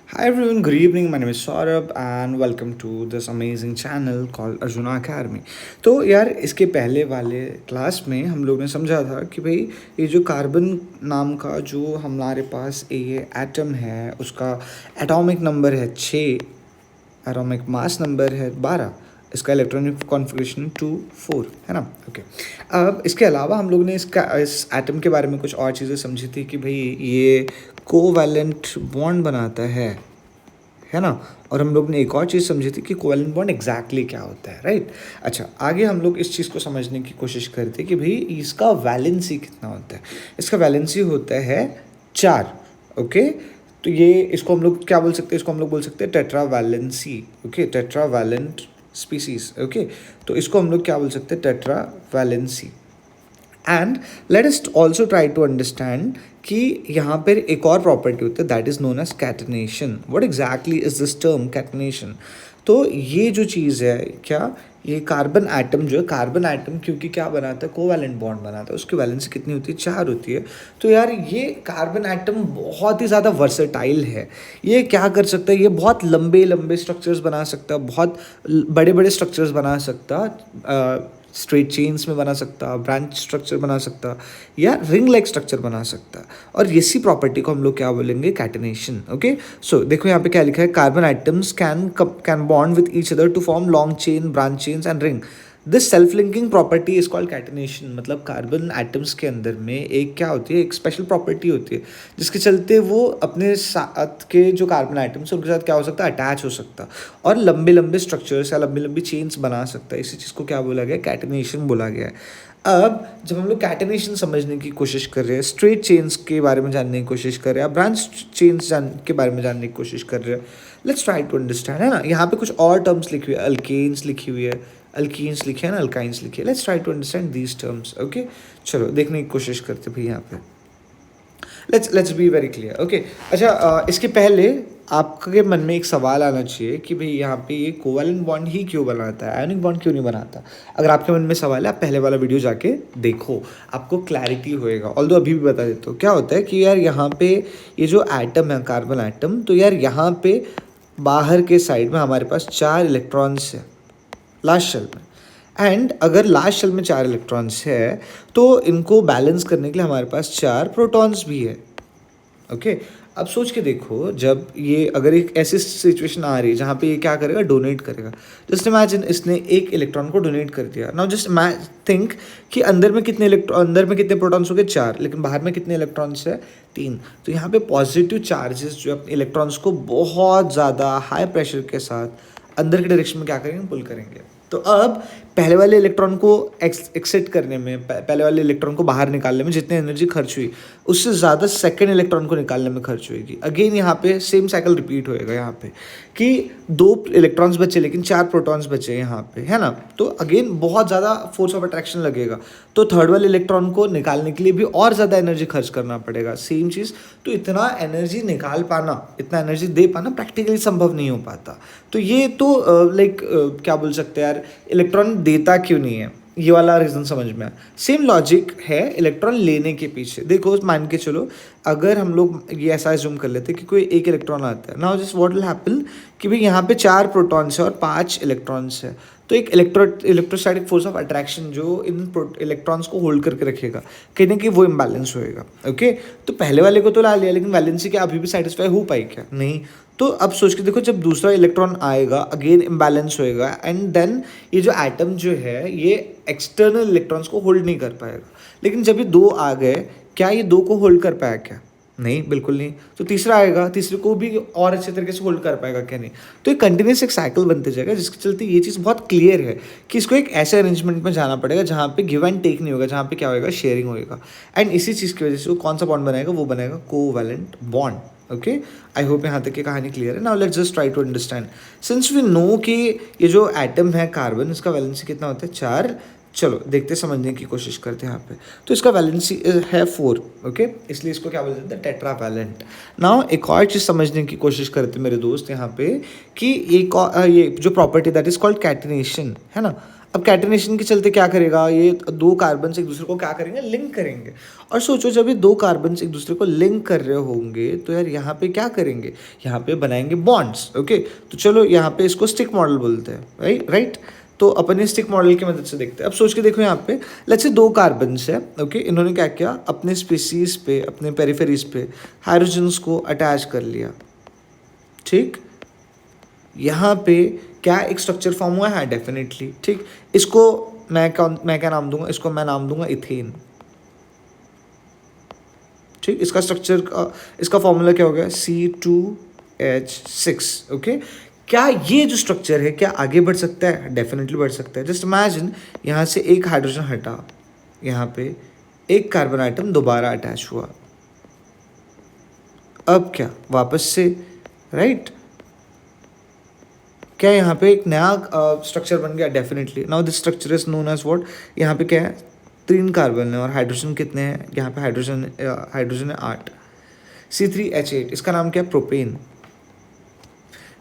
Hi everyone, good evening. My name is Saurabh and welcome to this amazing channel called Arjuna Academy. तो यार इसके पहले वाले class में हम लोग ने समझा था कि भाई ये जो कार्बन नाम का जो हमारे पास ये एटम है उसका एटॉमिक नंबर है 6, एटॉमिक मास नंबर है 12, इसका इलेक्ट्रॉनिक कॉन्फ़िगरेशन 2 4 है ना। ओके, अब इसके अलावा हम लोग ने इस एटम के बारे में कुछ और चीज़ें समझी थी कि भाई ये कोवैलेंट बॉन्ड बनाता है ना। और हम लोग ने एक और चीज़ समझी थी कि कोवैलेंट बॉन्ड एग्जैक्टली क्या होता है, राइट। अच्छा, आगे हम लोग इस चीज़ को समझने की कोशिश करते हैं कि भाई इसका वैलेंसी कितना होता है। इसका वैलेंसी होता है 4। ओके, तो ये इसको हम लोग क्या बोल सकते हैं, इसको हम लोग बोल सकते हैं tetra valency. Okay, tetra valent species. Okay, तो इसको हम लोग क्या बोल सकते हैं, tetra valency. And let us also try to understand कि यहाँ पर एक और प्रॉपर्टी होती है that is known as catenation. What exactly is this term catenation. तो ये जो चीज़ है क्या, ये कार्बन एटम जो है, कार्बन एटम क्योंकि क्या बनाता है, कोवैलेंट बॉन्ड बनाता है, उसकी वैलेंसी कितनी होती है, 4 होती है। तो यार ये कार्बन एटम बहुत ही ज़्यादा वर्सेटाइल है। ये क्या कर सकता है, ये बहुत लंबे लंबे स्ट्रक्चर्स बना सकता है, बहुत बड़े बड़े स्ट्रक्चर्स बना सकता, स्ट्रेट चेन्स में बना सकता, ब्रांच स्ट्रक्चर बना सकता, या रिंग लाइक स्ट्रक्चर बना सकता। और इसी प्रॉपर्टी को हम लोग क्या बोलेंगे, कैटनेशन। ओके, सो देखो यहाँ पे क्या लिखा है, carbon atoms can bond with each other to form long chain, branch chains and ring. This self linking property is called catenation. मतलब कार्बन एटम्स के अंदर में एक क्या होती है, एक स्पेशल प्रॉपर्टी होती है जिसके चलते वो अपने साथ के जो कार्बन एटम्स है उनके साथ क्या हो सकता है, अटैच हो सकता और लंबे लंबे स्ट्रक्चर्स या लंबी लंबी चेन्स बना सकता है। इसी चीज़ को क्या बोला गया, कैटनेशन बोला गया है। अब जब हम लोग कैटनेशन समझने की कोशिश कर रहे हैं, स्ट्रेट चेन्स के बारे में जानने की कोशिश कर रहे हैं, ब्रांच चेन्स के बारे में जानने की कोशिश कर रहे हैं, लेट्स ट्राई टू अंडरस्टैंड, है ना। यहाँ पे कुछ और टर्म्स लिखी हुई है, अल्केन्स लिखी हुई है, अल्कीन्स लिखे हैं ना, अल्काइंस लिखे। Let's try to understand these terms. Okay, चलो देखने की कोशिश करते भाई यहाँ पे। Let's be very clear. Okay, अच्छा, इसके पहले आपके मन में एक सवाल आना चाहिए कि भाई यहाँ पे ये कोवैलेंट बॉन्ड ही क्यों बनाता है, आयोनिक बॉन्ड क्यों नहीं बनाता। अगर आपके मन में सवाल है, आप पहले वाला वीडियो जाके देखो, आपको क्लैरिटी होएगा। ऑल्दो अभी भी बता देता हूँ क्या होता है कि यार यहाँ पे ये जो एटम है, कार्बन एटम, तो यार यहाँ पे बाहर के साइड में हमारे पास 4 इलेक्ट्रॉन्स है लास्ट शेल में। एंड अगर लास्ट शेल में 4 इलेक्ट्रॉन्स है तो इनको बैलेंस करने के लिए हमारे पास 4 प्रोटॉन्स भी है। ओके, अब सोच के देखो, जब ये अगर एक ऐसी सिचुएशन आ रही है जहाँ पे ये क्या करेगा, डोनेट करेगा। जस्ट इमेजिन इसने एक इलेक्ट्रॉन को डोनेट कर दिया। नाउ जस्ट थिंक कि अंदर में कितने प्रोटॉन्स हो गए, 4, लेकिन बाहर में कितने इलेक्ट्रॉन्स है, 3। तो यहाँ पे पॉजिटिव चार्जेस जो अपने इलेक्ट्रॉन्स को बहुत ज़्यादा हाई प्रेशर के साथ अंदर के डायरेक्शन में क्या करेंगे, पुल करेंगे। तो अब पहले वाले इलेक्ट्रॉन को एक्सिट करने में, पहले वाले इलेक्ट्रॉन को बाहर निकालने में जितनी एनर्जी खर्च हुई, उससे ज़्यादा सेकंड इलेक्ट्रॉन को निकालने में खर्च होएगी। अगेन यहाँ पे सेम साइकिल रिपीट होएगा यहाँ पे कि 2 इलेक्ट्रॉन्स बचे लेकिन 4 प्रोटॉन्स बचे यहाँ पे, है ना। तो अगेन बहुत ज़्यादा फोर्स ऑफ अट्रैक्शन लगेगा, तो थर्ड वाले इलेक्ट्रॉन को निकालने के लिए भी और ज़्यादा एनर्जी खर्च करना पड़ेगा, सेम चीज़। तो इतना एनर्जी निकाल पाना, इतना एनर्जी दे पाना प्रैक्टिकली संभव नहीं हो पाता। तो ये तो क्या बोल सकते हैं यार, इलेक्ट्रॉन देता क्यों नहीं है, ये वाला रीज़न समझ में आया। सेम लॉजिक है इलेक्ट्रॉन लेने के पीछे। देखो मान के चलो, अगर हम लोग ये ऐसा एज्यूम कर लेते हैं कि कोई एक इलेक्ट्रॉन आता है, now just what will happen कि भाई यहाँ पे 4 प्रोटॉन्स है और 5 इलेक्ट्रॉन्स है। तो एक इलेक्ट्रोस्टैटिक फोर्स ऑफ अट्रैक्शन जो इन इलेक्ट्रॉन्स को होल्ड करके रखेगा, कहीं ना कहीं वो इम्बैलेंस होएगा। ओके, तो पहले वाले को तो ला लिया, लेकिन वैलेंसी क्या अभी भी सेटिस्फाई हो पाई क्या, नहीं। तो अब सोच के देखो, जब दूसरा इलेक्ट्रॉन आएगा अगेन इम्बैलेंस होएगा, एंड देन ये जो एटम जो है ये एक्सटर्नल इलेक्ट्रॉन्स को होल्ड नहीं कर पाएगा। लेकिन जब ये 2 आ गए, क्या ये 2 को होल्ड कर पाया क्या, नहीं, बिल्कुल नहीं। तो तीसरा आएगा, तीसरे को भी और अच्छे तरीके से होल्ड कर पाएगा क्या, नहीं। तो एक कंटिन्यूस एक साइकिल बनते जाएगा, जिसके चलते ये चीज़ बहुत क्लियर है कि इसको एक ऐसे अरेंजमेंट में जाना पड़ेगा जहाँ पे गिव एंड टेक नहीं होगा, जहाँ पे क्या होगा, शेयरिंग होएगा। एंड इसी चीज़ की वजह से वो कौन सा बॉन्ड बनाएगा, वो बनाएगा covalent bond. Okay, I hope यहाँ तक की कहानी क्लियर है। Now let's just try to understand, since we know कि ये जो एटम है कार्बन, इसका वैलेंसी कितना होता है, 4। चलो देखते समझने की कोशिश करते हैं यहाँ पे। तो इसका वैलेंसी है 4। ओके, इसलिए इसको क्या बोलते हैं, टेट्रा वैलेंट। नाउ एक और चीज़ समझने की कोशिश करते हैं मेरे दोस्त यहाँ पे कि ये जो property that is called catenation, है ना। अब कैटेनेशन के चलते क्या करेगा, ये दो कार्बन एक दूसरे को क्या करेंगे, लिंक करेंगे। और सोचो जब ये दो कार्बन एक दूसरे को लिंक कर रहे होंगे तो यार यहाँ पे क्या करेंगे, यहाँ पे बनाएंगे बॉन्ड्स। ओके, तो चलो यहाँ पे इसको स्टिक मॉडल बोलते हैं, राइट। तो अपन स्टिक मॉडल की मदद से देखते हैं। अब सोच के देखो यहाँ पे लेट्स से दो कार्बन है। ओके, इन्होंने क्या किया, अपने स्पीसीज पे, अपने पेरिफेरीज पे हाइड्रोजन्स को अटैच कर लिया। ठीक, यहाँ पे क्या एक स्ट्रक्चर फॉर्म हुआ है, डेफिनेटली। ठीक, इसको मैं क्या नाम दूंगा, इसको मैं नाम दूंगा इथेन। ठीक, इसका स्ट्रक्चर इसका फॉर्मूला क्या हो गया, C2H6। ओके, क्या ये जो स्ट्रक्चर है क्या आगे बढ़ सकता है, डेफिनेटली बढ़ सकता है। जस्ट इमेजिन यहाँ से एक हाइड्रोजन हटा, यहाँ पे एक कार्बन आइटम दोबारा अटैच हुआ, अब क्या वापस से, राइट, क्या यहाँ पे एक नया स्ट्रक्चर बन गया, definitely. Now this structure is known as what, यहाँ पे क्या है, 3 कार्बन है और हाइड्रोजन कितने हैं, यहाँ पे हाइड्रोजन है 8, C3H8, इसका नाम क्या है, प्रोपेन।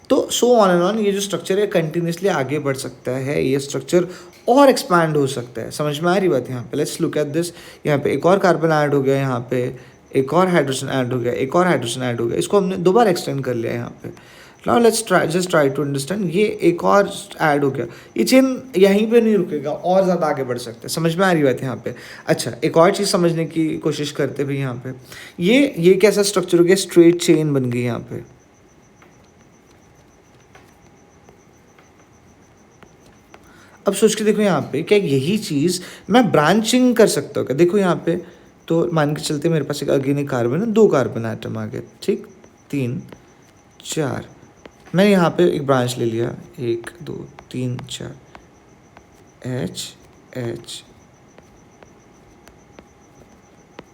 तो सो ऑन एंड ऑन, ये जो स्ट्रक्चर है कंटिन्यूसली आगे बढ़ सकता है, ये स्ट्रक्चर और एक्सपैंड हो सकता है। समझ में आ रही बात यहाँ पे, लेट्स लुक एट दिस। यहाँ पे एक और कार्बन ऐड हो गया, यहाँ पे एक और हाइड्रोजन ऐड हो गया, एक और हाइड्रोजन ऐड हो गया, इसको हमने दोबारा एक्सटेंड कर लिया यहाँ पे। Now let's try to understand, ये एक और ऐड हो गया, ये चेन यहीं पे नहीं रुकेगा, और ज़्यादा आगे बढ़ सकता है। समझ में आ रही बात यहाँ पे। अच्छा, एक और चीज़ समझने की कोशिश करते भाई, यहाँ पे ये कैसा स्ट्रक्चर हो गया, स्ट्रेट चेन बन गई यहाँ पे। अब सोच के देखो यहाँ पे, क्या यही चीज़ मैं ब्रांचिंग कर सकता हूँ क्या, देखो यहाँ पे, तो मान के चलते मेरे पास एक अगेन एक कार्बन है, 2 कार्बन आइटम आ गए, ठीक, 3 4, मैंने यहाँ पे एक ब्रांच ले लिया, 1 2 3 4, H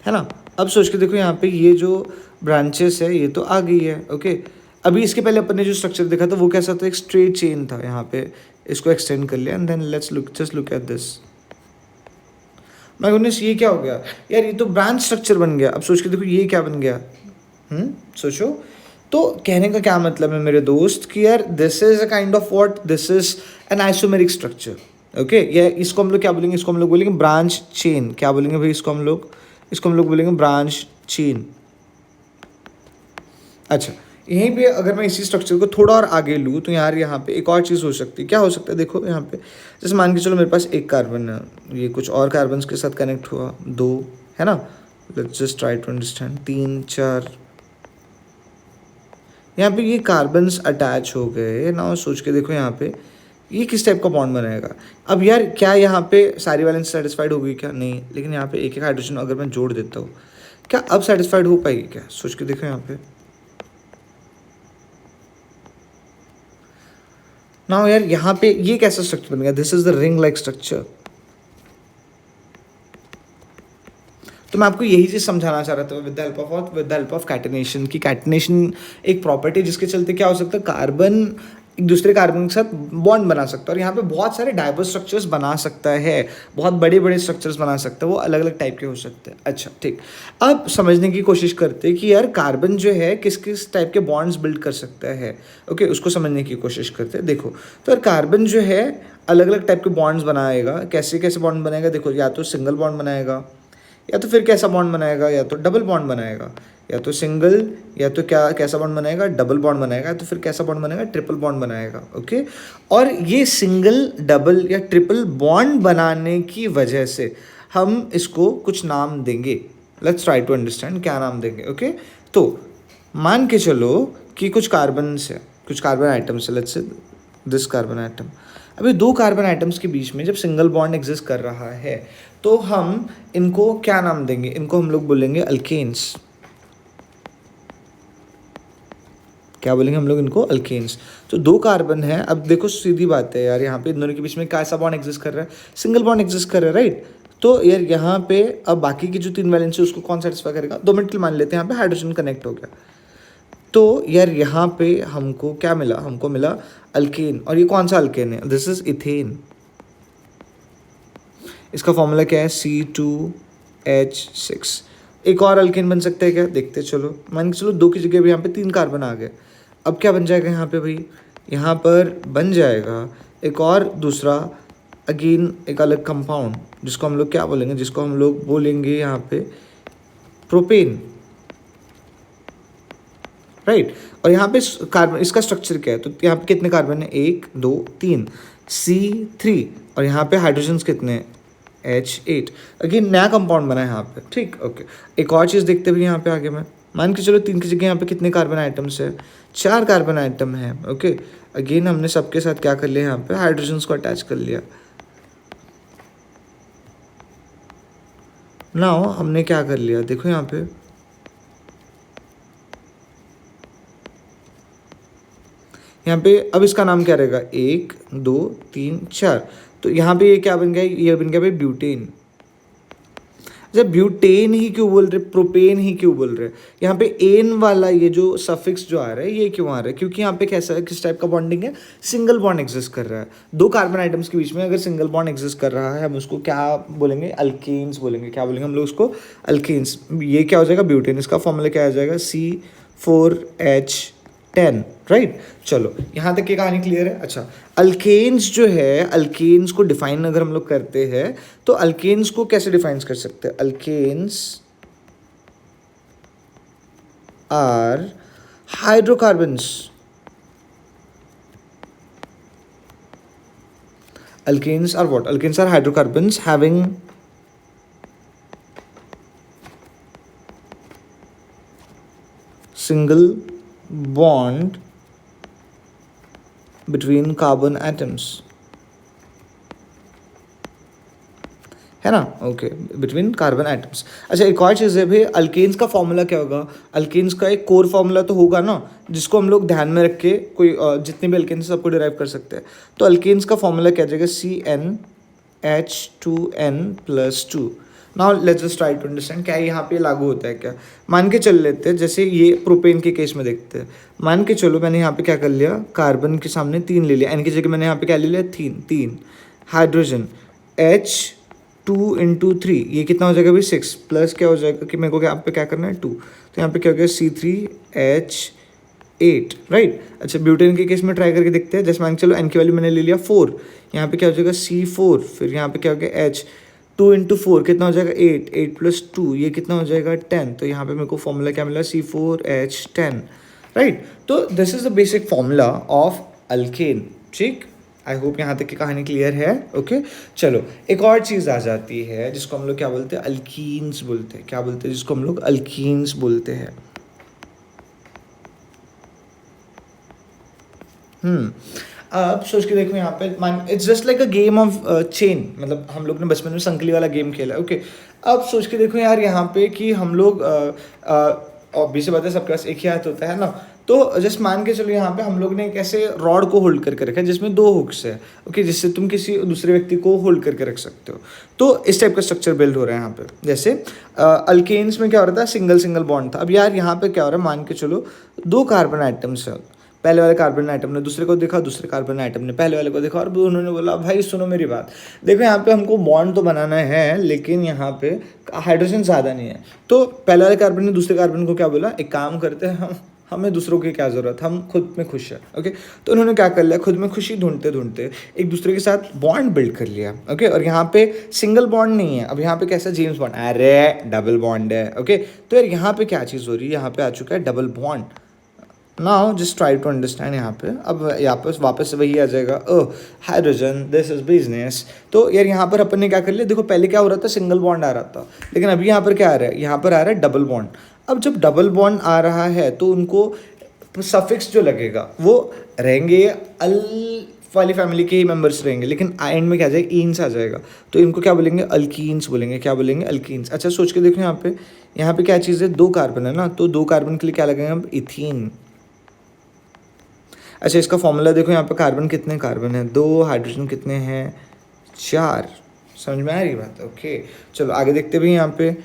है ना। अब सोच के देखो यहाँ पे ये जो ब्रांचेस है ये तो आ गई है। ओके, अभी इसके पहले अपन ने जो स्ट्रक्चर देखा था वो कैसा था, एक स्ट्रेट चेन था, यहाँ पे इसको एक्सटेंड कर लिया, and then let's just look at this. My goodness, ये क्या हो गया यार, ये तो ब्रांच स्ट्रक्चर बन गया। अब सोच के देखो ये क्या बन गया, सोचो। तो कहने का क्या मतलब है मेरे दोस्त कि यार this is a kind of what, this is an isomeric structure. Okay, ये इसको हम लोग क्या बोलेंगे, इसको हम लोग बोलेंगे ब्रांच चेन। क्या बोलेंगे भाई इसको हम लोग बोलेंगे ब्रांच चेन। अच्छा, यहीं पे अगर मैं इसी स्ट्रक्चर को थोड़ा और आगे लूँ तो यार यहाँ पे एक और चीज़ हो सकती है। क्या हो सकता है, देखो यहाँ पे जैसे मान के चलो मेरे पास एक कार्बन है, ये कुछ और कार्बन के साथ कनेक्ट हुआ, 2 है ना। Let's just try to understand, 3 4, यहाँ पे ये कार्बन्स अटैच हो गए ना। सोच के देखो यहाँ पे ये किस टाइप का बॉन्ड बनाएगा। अब यार क्या यहाँ पे सारी वैलेंस सेटिस्फाइड होगी क्या, नहीं, लेकिन यहाँ पे एक एक हाइड्रोजन अगर मैं जोड़ देता हूँ, क्या अब सेटिस्फाइड हो पाएगी क्या, सोच के देखो यहाँ पे। नाउ यार यहाँ पे ये कैसा स्ट्रक्चर बन गया, this is the ring like structure. तो मैं आपको यही चीज़ समझाना चाह रहा था with the help of catenation, की कैटेनेशन एक प्रॉपर्टी जिसके चलते क्या हो सकता है, कार्बन एक दूसरे कार्बन के साथ बॉन्ड बना सकता है और यहाँ पे बहुत सारे डाइवर्स स्ट्रक्चर्स बना सकता है, बहुत बड़े बड़े स्ट्रक्चर्स बना सकता है, वो अलग अलग टाइप के हो सकते हैं। अच्छा ठीक, अब समझने की कोशिश करते हैं कि यार कार्बन जो है किस किस टाइप के बॉन्ड्स बिल्ड कर सकता है। ओके, उसको समझने की कोशिश करते हैं। देखो तो यार कार्बन जो है अलग अलग टाइप के बॉन्ड्स बनाएगा। कैसे कैसे बॉन्ड बनाएगा, देखो या तो सिंगल बॉन्ड बनाएगा, या तो फिर कैसा बॉन्ड बनाएगा, या तो डबल बॉन्ड बनाएगा, या तो सिंगल, या तो क्या कैसा बॉन्ड बनाएगा, डबल बॉन्ड बनाएगा, या तो फिर कैसा बॉन्ड बनाएगा, ट्रिपल बॉन्ड बनाएगा। ओके, और ये सिंगल, डबल या ट्रिपल बॉन्ड बनाने की वजह से हम इसको कुछ नाम देंगे। लेट्स ट्राई टू अंडरस्टैंड क्या नाम देंगे। ओके, तो मान के चलो कि कुछ कार्बन आइटम्स है, let's say this carbon atom. अभी 2 कार्बन आइटम्स के बीच में जब सिंगल बॉन्ड एग्जिस्ट कर रहा है तो हम इनको क्या नाम देंगे, इनको हम लोग बोलेंगे अल्केन्स। क्या बोलेंगे हम लोग इनको, अल्केन्स। तो 2 कार्बन है, अब देखो सीधी बात है यार, यहाँ पे इन दोनों के बीच में कैसा बॉन्ड एग्जिस्ट कर रहा है, सिंगल बॉन्ड एग्जिस्ट कर रहा है, राइट। तो यार यहाँ पे अब बाकी की जो 3 वैलेंस है उसको कौन सेटिस्फाई करेगा, 2 मिनट के लिए मान लेते हैं यहाँ पे हाइड्रोजन कनेक्ट हो गया। तो यार यहाँ पे हमको क्या मिला, हमको मिला अल्केन। और ये कौन सा अल्केन है, दिस इज इथेन। इसका फॉर्मूला क्या है, C2H6। एक और अल्केन बन सकता है क्या, देखते चलो। मान के चलो 2 की जगह भी यहाँ पे 3 कार्बन आ गए। अब क्या बन जाएगा यहाँ पे भाई, यहाँ पर बन जाएगा एक और दूसरा अगेन एक अलग कंपाउंड, जिसको हम लोग क्या बोलेंगे, जिसको हम लोग बोलेंगे यहाँ पे प्रोपेन, राइट। और यहाँ पे कार्बन, इसका स्ट्रक्चर क्या है, तो यहाँ पे कितने कार्बन है, 1 2 3, C3, और यहाँ पे हाइड्रोजन्स कितने हैं, H8। अगेन नया कंपाउंड बना है यहाँ पे, ठीक, ओके। एक और चीज़ देखते हुए यहाँ पे आगे में, मान के चलो 3 की जगह यहाँ पे कितने कार्बन आइटम्स है, 4 कार्बन आइटम है, ओके। अगेन हमने सबके साथ क्या कर लिया, यहाँ पे हाइड्रोजन्स को अटैच कर लिया। नाउ हमने क्या कर लिया, देखो यहाँ पे अब इसका नाम क्या रहेगा, 1 2 3 4। तो यहाँ पे ये क्या बन गया, ये बन गया भाई ब्यूटेन। अच्छा, ब्यूटेन ही क्यों बोल रहे, प्रोपेन ही क्यों बोल रहे, यहाँ पे एन वाला ये जो सफिक्स जो आ रहा है, ये क्यों आ रहा है, क्योंकि यहाँ पे कैसा, किस टाइप का बॉन्डिंग है, सिंगल बॉन्ड एग्जिस्ट कर रहा है। दो कार्बन आइटम्स के बीच में अगर सिंगल बॉन्ड एग्जिस्ट कर रहा है, हम उसको क्या बोलेंगे, अल्केन्स बोलेंगे। क्या बोलेंगे हम लोग उसको, अल्केन्स। ये क्या हो जाएगा, ब्यूटेन। इसका फॉर्मूला क्या आ जाएगा, C4H10, राइट। चलो यहाँ तक की कहानी क्लियर है। अच्छा, अल्केन्स जो है, अल्केन्स को डिफाइन अगर हम लोग करते हैं, तो अल्केन्स को कैसे डिफाइन कर सकते हैं, alkanes are hydrocarbons. Alkanes are what? Alkanes are hydrocarbons having single bond between carbon atoms, है ना, ओके, बिटवीन कार्बन एटम्स। अच्छा, एक और चीज़ है भाई, अल्केन्स का फॉर्मूला क्या होगा, अल्केन्स का एक कोर फॉर्मूला तो होगा ना, जिसको हम लोग ध्यान में रख के कोई जितने भी अल्केन्स सबको डिराइव कर सकते हैं। तो अल्केन्स का फॉर्मूला क्या जाएगा, CnH2n+2। Now let's just try to understand क्या यहाँ पे लागू होता है क्या। मान के चल लेते हैं, जैसे ये प्रोपेन के केस में देखते हैं। मान के चलो मैंने यहाँ पे क्या कर लिया, कार्बन के सामने 3 ले लिया, एन की जगह मैंने यहाँ पे क्या ले लिया, 3 हाइड्रोजन, H2 × 3, ये कितना हो जाएगा भाई, 6, प्लस क्या हो जाएगा कि मेरे को यहाँ पे क्या करना है, 2, तो यहाँ पे क्या हो गया, C3H8, राइट। अच्छा, ब्यूटेन के केस में ट्राई करके देखते हैं। जैसे मान के चलो एन की वैल्यू मैंने ले लिया 4, यहाँ पे क्या हो जाएगा, C4, फिर यहाँ पे क्या हो गया, H2 × 4 कितना हो जाएगा, 8 + 2, ये कितना हो जाएगा, 10। तो यहाँ पे मेरे को फॉर्मूला क्या मिला, C4H10, राइट। तो this is the basic formula of alkane, ठीक। आई होप यहाँ तक की कहानी क्लियर है, ओके। चलो एक और चीज़ आ जाती है, जिसको हम लोग क्या बोलते हैं, अल्कीन्स बोलते हैं। क्या बोलते हैं, जिसको हम लोग अल्कीन्स बोलते हैं। अब सोच के देखो यहाँ पे, मान it's just like a game of chain, मतलब हम लोग ने बचपन में संकली वाला गेम खेला, ओके। अब सोच के देखो यार यहाँ पे कि हम लोग ऑब्वियस बात है, सबके पास एक ही हाथ होता है ना। तो जस्ट मान के चलो यहाँ पे हम लोग ने एक ऐसे रॉड को होल्ड करके रखा है, जिसमें 2 हुक्स है, ओके, जिससे तुम किसी दूसरे व्यक्ति को होल्ड करके रख सकते हो। तो इस टाइप का स्ट्रक्चर बिल्ड हो रहा है यहाँ पे। जैसे अल्केन्स में क्या हो रहा था, सिंगल बॉन्ड था। अब यार यहाँ पे क्या हो रहा है, मान के चलो 2 कार्बन आइटम्स है, पहले वाले कार्बन आइटम ने दूसरे को देखा, दूसरे कार्बन आइटम ने पहले वाले को देखा, और उन्होंने बोला भाई सुनो मेरी बात, देखो यहाँ पे हमको बॉन्ड तो बनाना है, लेकिन यहाँ पे हाइड्रोजन ज़्यादा नहीं है। तो पहले वाले कार्बन ने दूसरे कार्बन को क्या बोला, एक काम करते हैं हमें दूसरों की क्या ज़रूरत, हम खुद में खुश है, ओके। तो उन्होंने क्या कर लिया, खुद में खुशी ढूंढते ढूंढते एक दूसरे के साथ बॉन्ड बिल्ड कर लिया, ओके। और यहाँ पे सिंगल बॉन्ड नहीं है, अब यहाँ पे कैसा, जेम्स बॉन्ड, अरे डबल बॉन्ड है, ओके। तो यार यहाँ पे क्या चीज़ हो रही है, यहाँ पे आ चुका है double bond. Now just try to understand यहाँ पे। अब यहाँ पर वापस से वही आ जाएगा, ओह हाइड्रोजन दिस इज बिजनेस। तो यार यहाँ पर अपन ने क्या कर लिया, देखो पहले क्या हो रहा था, सिंगल बॉन्ड आ रहा था, लेकिन अभी यहाँ पर क्या आ रहा है, यहाँ पर आ रहा है डबल बॉन्ड। अब जब डबल बॉन्ड आ रहा है तो उनको सफिक्स जो लगेगा वो रहेंगे अल वाली फैमिली के ही मेंबर्स रहेंगे, लेकिन एंड में क्या आ जाएगा, ईन्स आ जाएगा। तो इनको क्या बोलेंगे, अल्कीन्स बोलेंगे। क्या बोलेंगे, अल्कीन्स। अच्छा सोच के देखो यहाँ पे क्या चीज़ है, 2 कार्बन है ना, तो 2 कार्बन के लिए क्या लगेगा, हम इथीन। अच्छा, इसका फॉर्मूला देखो, यहाँ पे कार्बन कितने कार्बन है, 2, हाइड्रोजन कितने हैं, 4। समझ में आ रही बात, ओके। चलो आगे देखते भी, यहाँ पे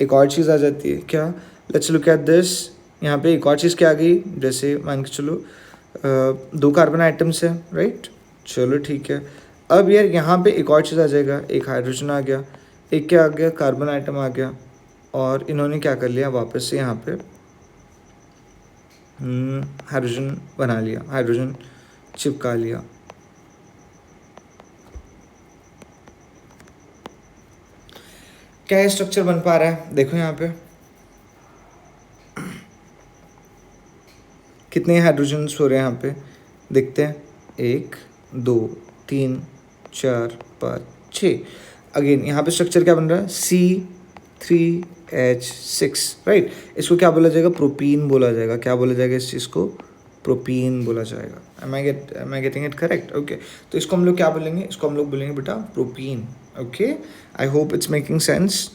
एक और चीज़ आ जाती है, क्या, लेट्स लुक एट दिस। यहाँ पे एक और चीज़ क्या आ गई, जैसे मान के चलो 2 कार्बन आइटम्स है, राइट। चलो ठीक है। अब यार यहाँ पे एक और चीज़ आ जाएगा, एक हाइड्रोजन आ गया, एक क्या आ गया, कार्बन आइटम आ गया, और इन्होंने क्या कर लिया, वापस से यहाँ पे हाइड्रोजन बना लिया, हाइड्रोजन चिपका लिया। क्या ये स्ट्रक्चर बन पा रहा है? देखो यहाँ पे कितने हाइड्रोजन्स हो रहे हैं यहाँ पे, देखते हैं। 1 2 3 4 5 6। अगेन यहाँ पे स्ट्रक्चर क्या बन रहा है? C3H6, right. इसको क्या बोला जाएगा? प्रोपीन बोला जाएगा। क्या बोला जाएगा इस चीज़ को? प्रोपीन बोला जाएगा। Am I getting it correct? Okay, तो इसको हम लोग क्या बोलेंगे? इसको हम लोग बोलेंगे बेटा propene. Okay, I hope it's making sense.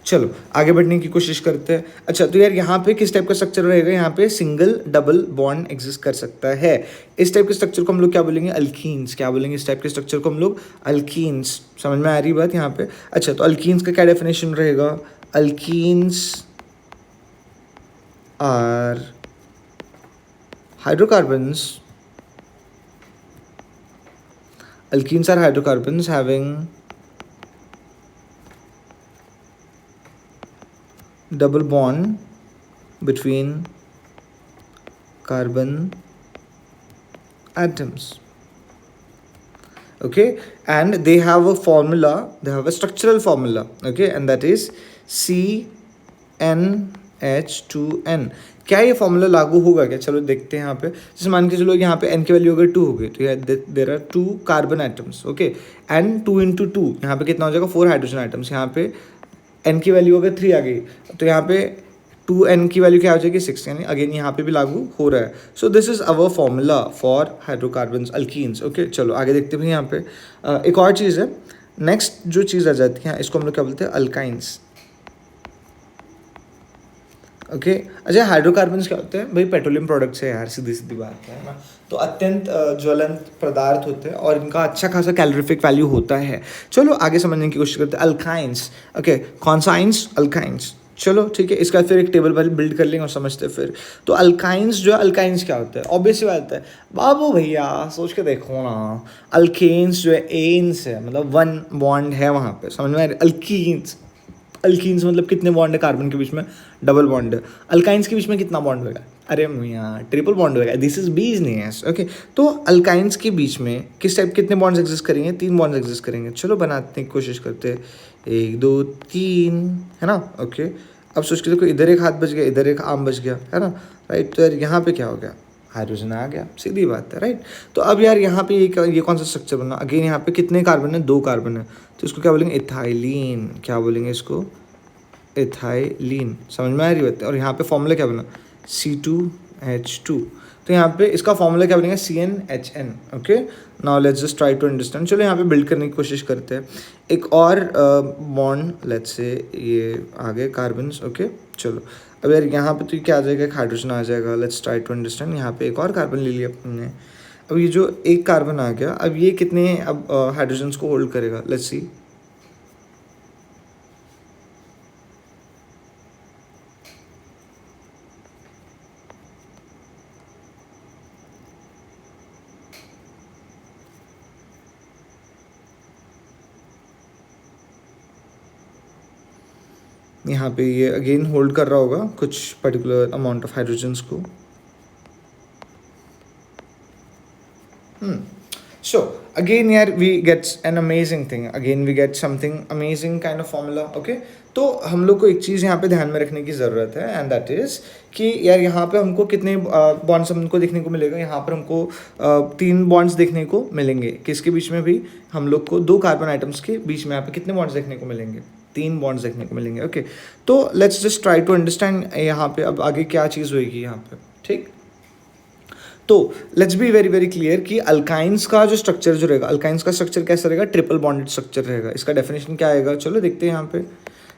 चलो आगे बढ़ने की कोशिश करते हैं। अच्छा, तो यार यहाँ पे किस टाइप का स्ट्रक्चर रहेगा? यहाँ पे सिंगल डबल बॉन्ड एग्जिस्ट कर सकता है। इस टाइप के स्ट्रक्चर को हम लोग क्या बोलेंगे? अल्कीन्स। क्या बोलेंगे इस टाइप के स्ट्रक्चर को? हम लोग अल्कीन्स। समझ में आ रही बात यहाँ पे? अच्छा, तो अल्कीन्स का क्या डेफिनेशन रहेगा? Alkenes are hydrocarbons. Alkenes are hydrocarbons having double bond between carbon atoms. Okay, and they have a formula, they have a structural formula, okay, and that is CnH2n। क्या ये फॉर्मूला लागू होगा क्या? चलो देखते हैं यहाँ पे। जैसे मान के चलो यहाँ पे n की वैल्यू अगर 2 हो गई, तो यार there are 2 carbon atoms, okay, and 2 into 2 यहाँ पे कितना हो जाएगा? 4 हाइड्रोजन एटम्स। यहाँ पे n की वैल्यू अगर 3 आ गई, तो यहाँ पे 2n की वैल्यू क्या हो जाएगी? 6, यानी अगेन यहाँ पे भी लागू हो रहा है। So this is our formula for hydrocarbons, alkenes. Okay, चलो आगे देखते हैं। यहाँ पे एक और चीज़ है, नेक्स्ट जो चीज़ आ जाती है, इसको हम लोग क्या बोलते हैं? अल्काइंस। ओके, अच्छा, हाइड्रोकार्बन्स क्या होते हैं भाई? पेट्रोलियम प्रोडक्ट्स है यार, सीधी सीधी बात है ना। तो अत्यंत ज्वलंत पदार्थ होते हैं और इनका अच्छा खासा कैलोरीफिक वैल्यू होता है। चलो आगे समझने की कोशिश करते हैं। अल्काइंस, ओके, कौन सा आइंस? अल्काइंस। चलो ठीक है, इसका फिर एक टेबल बिल्ड कर लेंगे और समझते हैं फिर। तो अल्काइंस जो है, अल्काइंस क्या होता है? ऑब्वियसली बात है बाबू भैया, सोच के देखो ना। अल्केन्स जो है एन्स है, मतलब 1 बॉन्ड है वहाँ पे, समझ में आ रही? अल्कीन्स, अल्कीन्स मतलब कितने बॉन्ड है कार्बन के बीच में? डबल बॉन्ड है। अल्काइंस के बीच में कितना बॉन्ड होगा? अरे मियाँ ट्रिपल बॉन्ड होगा। This is business. ओके, तो अल्काइंस के बीच में किस टाइप कितने बॉन्ड्स एग्जिस्ट करेंगे? 3 बॉन्ड्स एग्जिस्ट करेंगे। चलो बनाने की कोशिश करते हैं। 1 2 3, है ना? ओके, अब सोच के देखो, इधर एक हाथ बच गया, इधर एक आर्म बच गया, है ना? राइट, तो यार यहाँ पे क्या हो गया? हाइड्रोजन आ गया, सीधी बात है, राइट। तो अब यार यहाँ पे ये कौन सा स्ट्रक्चर बना? अगेन यहाँ पे कितने कार्बन है? 2 कार्बन है, तो इसको क्या बोलेंगे? इथाइलिन। क्या बोलेंगे इसको? इथाइलिन। समझ में आ रही बात है? और यहाँ पे फॉर्मूला क्या बना? C2H2। तो यहाँ पे इसका फॉर्मूला क्या बनेगा? CnHn। Okay, now let's just try to understand. चलो यहाँ पे बिल्ड करने की कोशिश करते हैं। एक और बॉन्ड, लेट्स से ये आ गए कार्बन्स। ओके, चलो अब यार यहाँ पे तो क्या आ जाएगा? एक हाइड्रोजन आ जाएगा। Let's try to understand. यहाँ पे एक और कार्बन ले लिया अपने। अब ये जो एक कार्बन आ गया, अब ये कितने अब हाइड्रोजन्स को होल्ड करेगा? Let's see. यहाँ पे ये अगेन होल्ड कर रहा होगा कुछ पर्टिकुलर अमाउंट ऑफ हाइड्रोजन्स को। So again यार we get an amazing thing, again we get something amazing kind of formula। okay, तो हम लोग को एक चीज़ यहाँ पे ध्यान में रखने की ज़रूरत है, एंड दैट इज़ कि यार यहाँ पे हमको कितने बॉन्ड्स हमको देखने को मिलेगा? यहाँ पर हमको 3 बॉन्ड्स देखने को मिलेंगे। किसके बीच में भी? हम लोग को 2 कार्बन आइटम्स के बीच में यहाँ पे कितने बॉन्ड्स देखने को मिलेंगे? 3 बॉन्ड्स देखने को मिलेंगे। ओके, तो let's just try to understand यहाँ पे अब आगे क्या चीज़ होगी यहाँ पे। ठीक, तो let's be very very clear कि अल्काइंस का जो स्ट्रक्चर जो रहेगा, अल्काइंस का स्ट्रक्चर कैसा रहेगा? ट्रिपल बॉन्डेड स्ट्रक्चर रहेगा। इसका डेफिनेशन क्या आएगा? चलो देखते हैं। यहाँ पे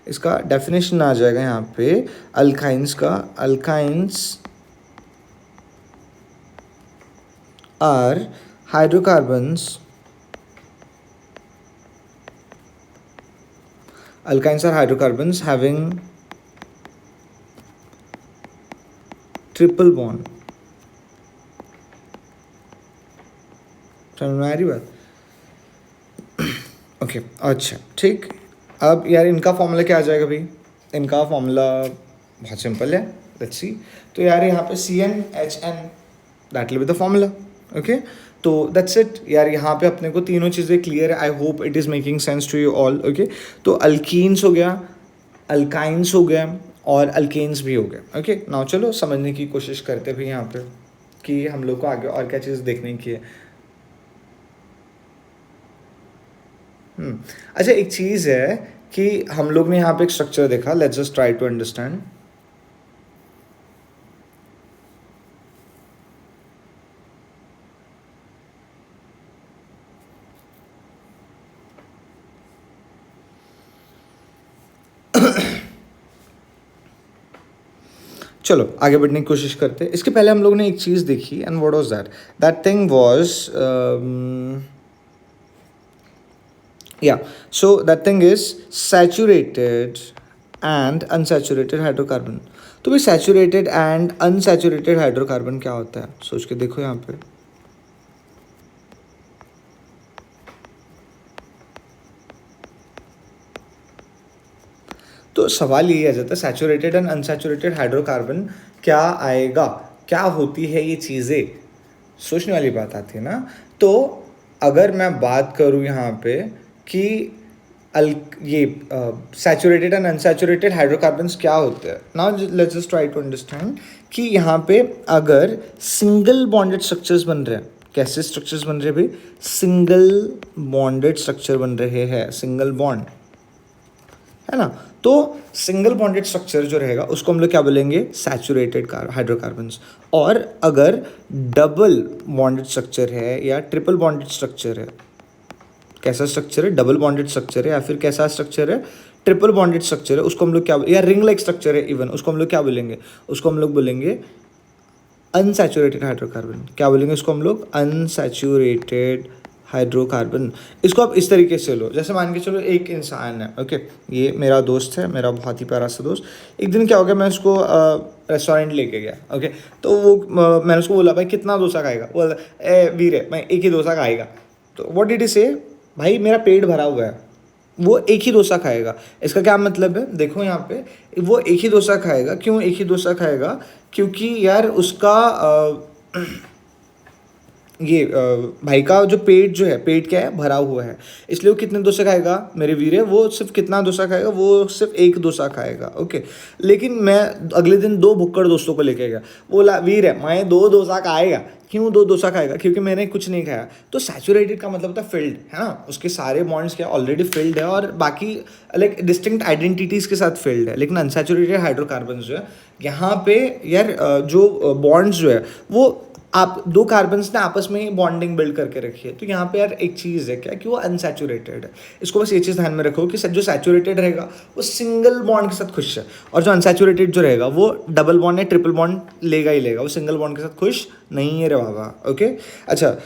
इसका डेफिनेशन आ जाएगा यहाँ पे अल्काइंस का। Alkynes are hydrocarbons, alkynes are hydrocarbons having triple bond। समझ में आ रही बात? ओके, अच्छा ठीक। अब यार इनका फॉर्मूला क्या आ जाएगा भाई? इनका फॉर्मूला बहुत सिंपल है, लेट्स सी। तो यार यहाँ पे CnHn, that will be the formula. Okay, तो दैट्स इट यार, यहाँ पे अपने को तीनों चीज़ें क्लियर है। I hope it is making sense to you all. Okay, तो अल्कीन्स हो गया, अल्काइंस हो गया और अल्केन्स भी हो गया। ओके, नाउ चलो समझने की कोशिश करते भी यहाँ पे कि हम लोग को आगे और क्या चीज़ देखने की है। अच्छा, एक चीज़ है कि हम लोग ने यहाँ पे एक स्ट्रक्चर देखा, let's just try to understand. चलो आगे बढ़ने की कोशिश करते हैं। इसके पहले हम लोग ने एक चीज़ देखी, and what was that? That thing was या so that thing is saturated and unsaturated hydrocarbon. तो भाई सैचुरेटेड एंड अनसैचुरेटेड हाइड्रोकार्बन क्या होता है, सोच के देखो यहाँ पे। तो सवाल यही आ जाता है, सैचुरेटेड एंड अनसैचुरेटेड हाइड्रोकार्बन क्या आएगा, क्या होती है ये चीज़ें, सोचने वाली बात आती है ना। तो अगर मैं बात करूँ यहाँ पे कि ये सैचुरेटेड एंड अनसैचुरेटेड हाइड्रोकार्बन्स क्या होते हैं, now let's just try to understand कि यहाँ पे अगर सिंगल बॉन्डेड स्ट्रक्चर्स बन रहे हैं, कैसे स्ट्रक्चर्स बन रहे हैं भाई? सिंगल बॉन्डेड स्ट्रक्चर बन रहे हैं, सिंगल बॉन्ड, है ना। तो सिंगल बॉन्डेड स्ट्रक्चर जो रहेगा उसको हम लोग क्या बोलेंगे? Saturated hydrocarbons. और अगर डबल बॉन्डेड स्ट्रक्चर है या ट्रिपल बॉन्डेड स्ट्रक्चर है, कैसा स्ट्रक्चर है? डबल बॉन्डेड स्ट्रक्चर है, या फिर कैसा स्ट्रक्चर है? ट्रिपल बॉन्डेड स्ट्रक्चर है, उसको हम लोग क्या, या रिंग लाइक स्ट्रक्चर है इवन, उसको हम लोग क्या बोलेंगे? उसको हम लोग बोलेंगे अनसैचुरेटेड हाइड्रोकार्बन। क्या बोलेंगे उसको हम लोग? Unsaturated hydrocarbon. इसको आप इस तरीके से लो, जैसे मान के चलो एक इंसान है, ओके, ये मेरा दोस्त है, मेरा बहुत ही प्यारा सा दोस्त। एक दिन क्या हो गया, मैं उसको रेस्टोरेंट लेके गया, ओके, तो वो मैंने उसको बोला भाई कितना डोसा खाएगा? वो बोला ए वीरे मैं एक ही डोसा खाएगा। तो व्हाट डिड ही से? भाई मेरा पेट भरा हुआ है, वो एक ही डोसा खाएगा। इसका क्या मतलब है? देखो यहाँ पे, वो एक ही डोसा खाएगा। क्यों एक ही डोसा खाएगा? क्योंकि यार उसका ये भाई का जो पेट जो है, पेट क्या है? भरा हुआ है। इसलिए वो कितने डोसा खाएगा मेरे वीरे? वो सिर्फ कितना डोसा खाएगा? वो सिर्फ एक डोसा खाएगा, ओके। लेकिन मैं अगले दिन दो भुक्कड़ दोस्तों को लेके गया, बोला वीर है मैं दो डोसा खाएगा। क्यों दो डोसा खाएगा? क्योंकि मैंने कुछ नहीं खाया। तो सैचुरेटेड का मतलब होता है फिल्ड, है ना, उसके सारे बॉन्ड्स क्या ऑलरेडी फिल्ड है और बाकी लाइक डिस्टिंक्ट आइडेंटिटीज़ के साथ फिल्ड है। लेकिन अनसैचुरेटेड हाइड्रोकार्बन जो है यहाँ पे यार जो बॉन्ड्स जो है वो आप दो कार्बन्स ने आपस में बॉन्डिंग बिल्ड करके रखी है। तो यहाँ पे यार एक चीज़ है क्या कि वो अनसैचुरेटेड है। इसको बस ये चीज़ ध्यान में रखो कि जो सैचुरेटेड रहेगा वो सिंगल बॉन्ड के साथ खुश है, और जो अनसैचुरेटेड जो रहेगा वो डबल बॉन्ड या ट्रिपल बॉन्ड लेगा ही लेगा, वो सिंगल बॉन्ड के साथ खुश नहीं है रे बाबा, ओके। अच्छा,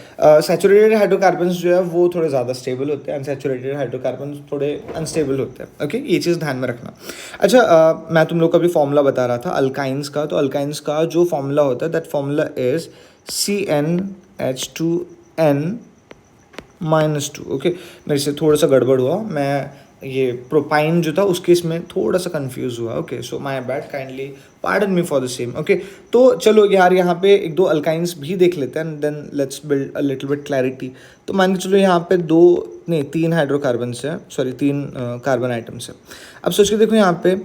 सैचुरेटेड हाइड्रोकार्बन्स जो है वो थोड़े ज़्यादा स्टेबल होते हैं, अनसैचुरेटेड हाइड्रोकार्बन्स थोड़े अनस्टेबल होते हैं, ओके, ये चीज़ ध्यान में रखना। अच्छा, मैं तुम लोग का भी फॉर्मूला बता रहा था अल्काइंस का। तो अल्काइंस का जो फॉर्मूला होता है that formula is CnH2n-2, okay. मेरे से थोड़ा सा गड़बड़ हुआ, मैं ये प्रोपाइन जो था उसके इसमें थोड़ा सा कंफ्यूज हुआ, okay, so my bad, kindly pardon me for the same, okay. तो चलो यार यहाँ पे एक दो अल्काइंस भी देख लेते हैं, and then let's build a little bit clarity. तो मान के चलो यहाँ पे तीन हाइड्रोकार्बन्स हैं, सॉरी तीन कार्बन आइटम्स हैं। अब सोच के देखो यहाँ पे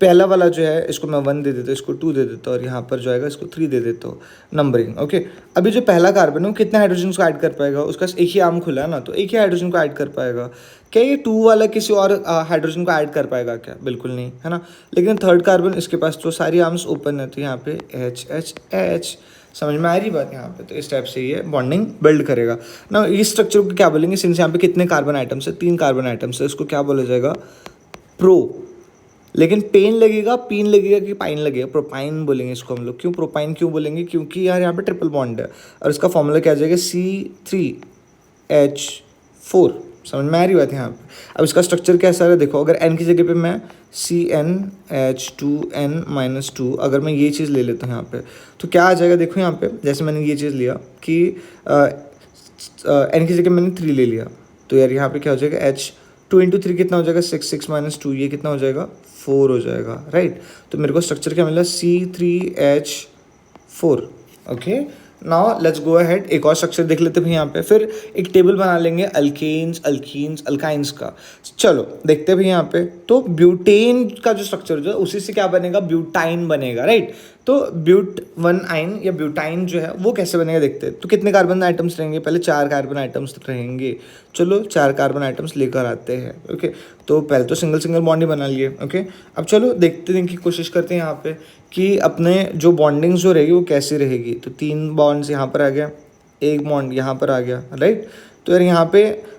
पहला वाला जो है इसको मैं 1 दे देता हूँ, इसको 2 दे देता हूँ, और यहाँ पर जो आएगा इसको 3 दे देता हूँ, नंबरिंग, ओके। अभी जो पहला कार्बन है वो कितने हाइड्रोजन को ऐड कर पाएगा? उसका एक ही आर्म खुला है ना, तो एक ही हाइड्रोजन को ऐड कर पाएगा। क्या ये 2 वाला किसी और हाइड्रोजन को ऐड कर पाएगा क्या? बिल्कुल नहीं, है ना। लेकिन थर्ड कार्बन इसके पास तो सारी आर्म्स ओपन है, तो यहाँ पे HHH, समझ में आ रही बात यहाँ पे? तो इस टाइप से ये बॉन्डिंग बिल्ड करेगा ना। इस स्ट्रक्चर को क्या बोलेंगे? सिंस यहाँ पे कितने कार्बन आइटम्स है? 3 कार्बन आइटम्स है, इसको क्या बोला जाएगा? प्रो। लेकिन पेन लगेगा, पीन लगेगा कि पाइन लगेगा? प्रोपाइन बोलेंगे इसको हम लोग। क्यों प्रोपाइन क्यों बोलेंगे? क्योंकि यार यहाँ पे ट्रिपल बॉन्ड है, और इसका फॉर्मूला क्या आ जाएगा? C3H4। समझ में आ रही बात है यहाँ पे? अब इसका स्ट्रक्चर कैसा है देखो, अगर n की जगह पे मैं CnH2n-2, अगर मैं ये चीज़ ले लेता हूँ यहाँ पे, तो क्या आ जाएगा? देखो यहाँ पे जैसे मैंने ये चीज़ लिया कि n की जगह मैंने 3 ले लिया, तो यार यहाँ पे क्या हो जाएगा? H2 × 3 कितना हो जाएगा? 6 - 2, ये कितना हो जाएगा? 4 हो जाएगा, राइट। तो मेरे को स्ट्रक्चर क्या मिला? C3H4, okay. Now let's go ahead, एक और स्ट्रक्चर देख लेते हैं यहाँ पे, फिर एक टेबल बना लेंगे अल्केन्स, अल्कीन्स, अल्काइंस का। चलो देखते हैं यहाँ पे, तो ब्यूटेन का जो स्ट्रक्चर जो है उसी से क्या बनेगा, ब्यूटाइन बनेगा, राइट। तो ब्यूट वन आइन या ब्यूटाइन जो है वो कैसे बनेगा देखते हैं। तो कितने कार्बन आइटम्स रहेंगे, पहले 4 कार्बन आइटम्स रहेंगे। चलो 4 कार्बन आइटम्स लेकर आते हैं, ओके। तो पहले तो सिंगल सिंगल बॉन्ड ही बना लिए, ओके। अब चलो देखते हैं कि कोशिश करते हैं यहाँ पे कि अपने जो बॉन्डिंग्स जो रहेगी वो कैसी रहेगी। तो 3 बॉन्ड्स यहाँ पर आ गया, एक बॉन्ड यहाँ पर आ गया, राइट। तो यार यहाँ पे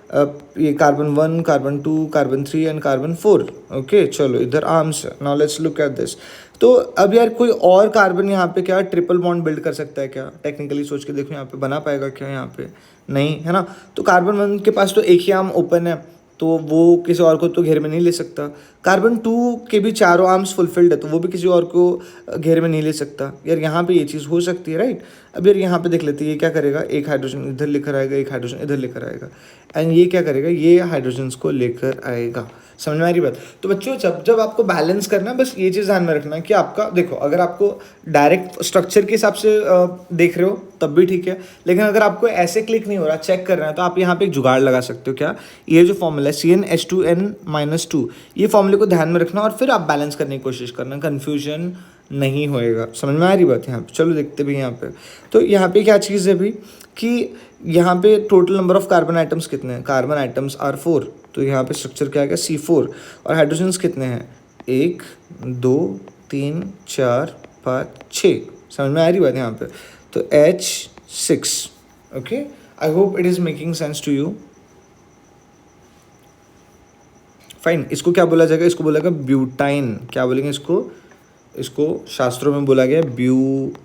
ये carbon 1, carbon 2, carbon 3 and carbon 4, okay. चलो इधर आर्म्स है, now let's look at this. तो अब यार कोई और कार्बन यहाँ पे क्या ट्रिपल बॉन्ड बिल्ड कर सकता है क्या, टेक्निकली सोच के देखो यहाँ पे बना पाएगा क्या यहाँ पे, नहीं है ना। तो कार्बन 1 के पास तो एक ही आर्म ओपन है, तो वो किसी और को तो घेर में नहीं ले सकता। कार्बन 2 के भी चारों आर्म्स फुलफिल्ड है, तो वो भी किसी और को घेर में नहीं ले सकता। यार यहाँ पे ये चीज़ हो सकती है, राइट। अब यार यहाँ पे देख लेते हैं ये क्या करेगा, एक हाइड्रोजन इधर लेकर आएगा, एक हाइड्रोजन इधर लेकर आएगा, एंड ये क्या करेगा, ये हाइड्रोजन्स को लेकर आएगा। समझ में आ रही बात। तो बच्चों जब जब आपको बैलेंस करना है, बस ये चीज़ ध्यान में रखना कि आपका देखो, अगर आपको डायरेक्ट स्ट्रक्चर के हिसाब से देख रहे हो तब भी ठीक है, लेकिन अगर आपको ऐसे क्लिक नहीं हो रहा, चेक कर रहे हैं, तो आप यहाँ पे एक जुगाड़ लगा सकते हो। क्या, ये जो फॉर्मूला है CnH2n-2, ये फॉर्मूले को ध्यान में रखना और फिर आप बैलेंस करने की कोशिश करना, कन्फ्यूजन नहीं होएगा। समझ में आ रही बात यहाँ पे। चलो देखते भी यहाँ पे, तो यहाँ पे क्या चीज़ है अभी कि यहाँ पे total number of carbon atoms कितने हैं, कार्बन आइटम्स आर 4, तो यहाँ पे स्ट्रक्चर क्या आएगा C4, और हाइड्रोजन्स कितने हैं, 1 2 3 4 5 6। समझ में आ रही बात यहाँ पे। तो H6, okay. I hope it is making sense to you. Fine, इसको क्या बोला जाएगा, इसको बोला जाएगा ब्यूटाइन। क्या बोलेंगे इसको, इसको शास्त्रों में बोला गया ब्यूटाइन,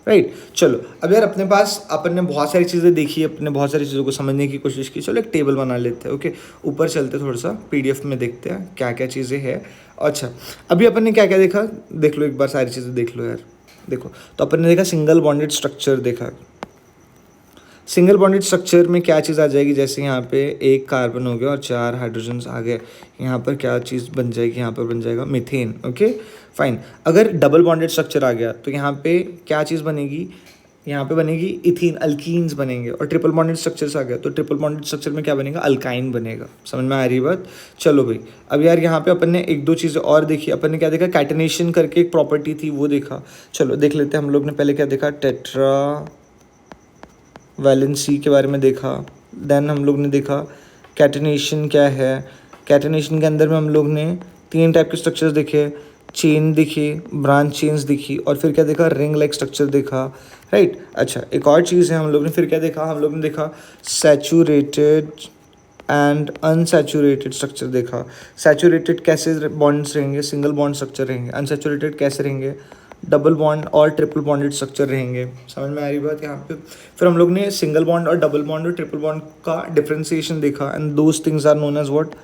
राइट। चलो अब यार अपने पास अपन ने बहुत सारी चीज़ें देखी, अपने बहुत सारी चीज़ों को समझने की कोशिश की। चलो एक टेबल बना लेते हैं, ओके। ऊपर चलते थोड़ा सा PDF में देखते हैं क्या क्या चीज़ें हैं। अच्छा, अभी अपन ने क्या क्या देखा, देख लो एक बार, सारी चीज़ें देख लो यार। देखो, तो अपन ने देखा सिंगल बॉन्डेड स्ट्रक्चर देखा। सिंगल बॉन्डेड स्ट्रक्चर में क्या चीज़ आ जाएगी, जैसे यहाँ पे एक कार्बन हो गया और 4 हाइड्रोजन्स आ गए, यहाँ पर क्या चीज़ बन जाएगी, यहाँ पर बन जाएगा मीथेन, ओके फाइन। अगर डबल बॉन्डेड स्ट्रक्चर आ गया तो यहाँ पे क्या चीज़ बनेगी, यहाँ पे बनेगी इथीन, अल्कीन्स बनेंगे। और ट्रिपल बॉन्डेड स्ट्रक्चर्स आ गया तो ट्रिपल बॉन्डेड स्ट्रक्चर में क्या बनेगा, अल्काइन बनेगा। समझ में आ रही बात। चलो भाई, अब यार यहाँ पे अपन ने एक दो चीज़ें और देखी। अपन ने क्या देखा, कैटेनेशन करके एक प्रॉपर्टी थी, वो देखा। चलो देख लेते हैं। हम लोग ने पहले क्या देखा, टेट्रा वैलेंसी के बारे में देखा। देन हम लोग ने देखा कैटेनेशन क्या है। कैटेनेशन के अंदर में हम लोग ने 3 टाइप के स्ट्रक्चर्स देखे, चेन दिखी, ब्रांच चेन्स दिखी, और फिर क्या देखा, रिंग लाइक स्ट्रक्चर देखा, राइट। अच्छा, एक और चीज़ है, हम लोग ने फिर क्या देखा, हम लोग ने देखा सैचुरेटेड एंड अनसैचुरेटेड स्ट्रक्चर देखा। सैचुरेटेड कैसे बॉन्ड्स रहेंगे, सिंगल बॉन्ड स्ट्रक्चर रहेंगे। अनसैचुरेटेड कैसे रहेंगे, डबल बॉन्ड और ट्रिपल बॉन्डेड स्ट्रक्चर रहेंगे। समझ में आ रही बात यहाँ पे। फिर हम लोग ने सिंगल बॉन्ड और डबल बॉन्ड और ट्रिपल बॉन्ड का डिफरेंशिएशन देखा, and those things are known as what,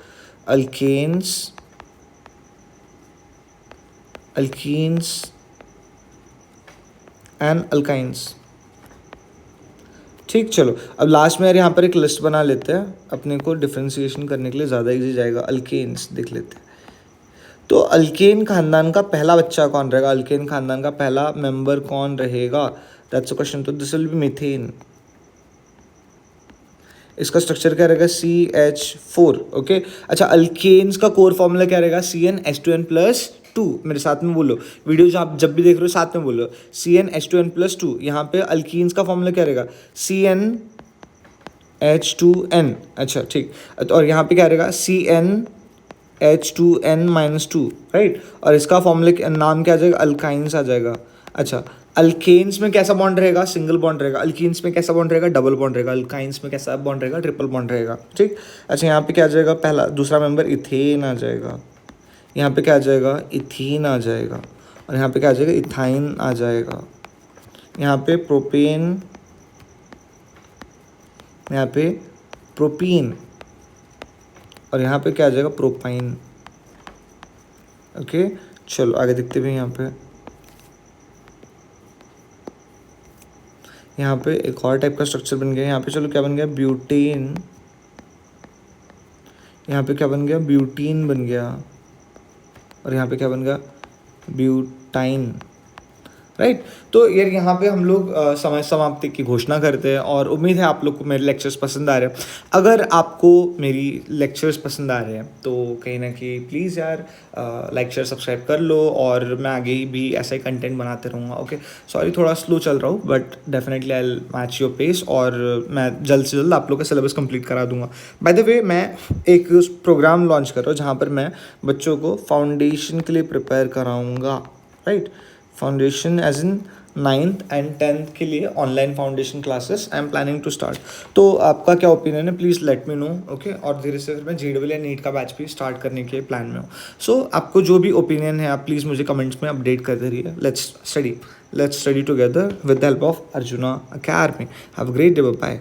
alkanes, alkenes and alkynes. ठीक, चलो अब लास्ट में यार यहाँ पर एक लिस्ट बना लेते हैं, अपने को डिफरेंशिएशन करने के लिए ज़्यादा इजी जाएगा। अल्केन्स देख लेते हैं। तो अल्केन खानदान का पहला बच्चा कौन रहेगा, अल्केन खानदान का पहला मेंबर कौन रहेगा, दैट्स अ क्वेश्चन। तो दिस विल बी मीथेन। इसका स्ट्रक्चर क्या रहेगा, CH4, ओके। अच्छा, अल्केन्स का कोर फॉर्मूला क्या रहेगा, CnH2n+2। मेरे साथ में बोलो, वीडियो जो आप जब भी देख रहे हो साथ में बोलो, CnH2n+2। यहाँ पे अल्कीन्स का फॉर्मूला क्या रहेगा, CnH2n। अच्छा ठीक, और यहाँ पे क्या रहेगा, CnH2n-2, राइट। और इसका फॉर्मूला नाम क्या आ जाएगा, अल्काइंस आ जाएगा। अच्छा, अल्केन्स में कैसा बॉन्ड रहेगा, सिंगल बॉन्ड रहेगा। अल्कीन्स में कैसा बॉन्ड रहेगा, डबल बॉन्ड रहेगा। अल्काइंस में कैसा बॉन्ड रहेगा, ट्रिपल बॉन्ड रहेगा। ठीक। अच्छा, यहाँ पे क्या आ जाएगा, पहला दूसरा मेंबर इथेन आ जाएगा। यहाँ पे क्या आ जाएगा, इथीन आ जाएगा। और यहाँ पे क्या आ जाएगा, इथाइन आ जाएगा। यहाँ पे प्रोपेन, यहाँ पे प्रोपीन, और यहाँ पे क्या आ जाएगा, प्रोपाइन। ओके, चलो आगे देखते भी। यहाँ पे एक और टाइप का स्ट्रक्चर बन गया। यहाँ पे चलो क्या बन गया, ब्यूटेन। यहाँ पे क्या बन गया, ब्यूटीन बन गया। और यहाँ पे क्या बन गया, ब्यूटाइन। राइट। तो यार यहाँ पे हम लोग समय समाप्ति की घोषणा करते हैं और उम्मीद है आप लोग को मेरे लेक्चर्स पसंद आ रहे हैं। अगर आपको मेरी लेक्चर्स पसंद आ रहे हैं तो कहीं ना कहीं प्लीज़ यार लाइक शेयर सब्सक्राइब कर लो, और मैं आगे भी ऐसा ही कंटेंट बनाते रहूँगा। ओके, सॉरी थोड़ा स्लो चल रहा हूँ, but definitely I will match your pace, और मैं जल्द से जल्द आप लोग का सिलेबस कंप्लीट करा दूंगा। बाय द वे, मैं एक प्रोग्राम लॉन्च कर रहा हूँ जहाँ पर मैं बच्चों को फाउंडेशन के लिए प्रिपेयर कराऊँगा। Right, foundation as in 9th and 10th के लिए online foundation classes I am planning to start. तो आपका क्या ओपिनियन है, please let me know. Okay, और धीरे से फिर मैं JEE या नीट का बैच भी स्टार्ट करने के प्लान में हूँ। सो आपको जो भी ओपिनियन है आप प्लीज़ मुझे कमेंट्स में अपडेट करते रहिए। Let's study together with the help of Arjuna academy. Have a great day, bye.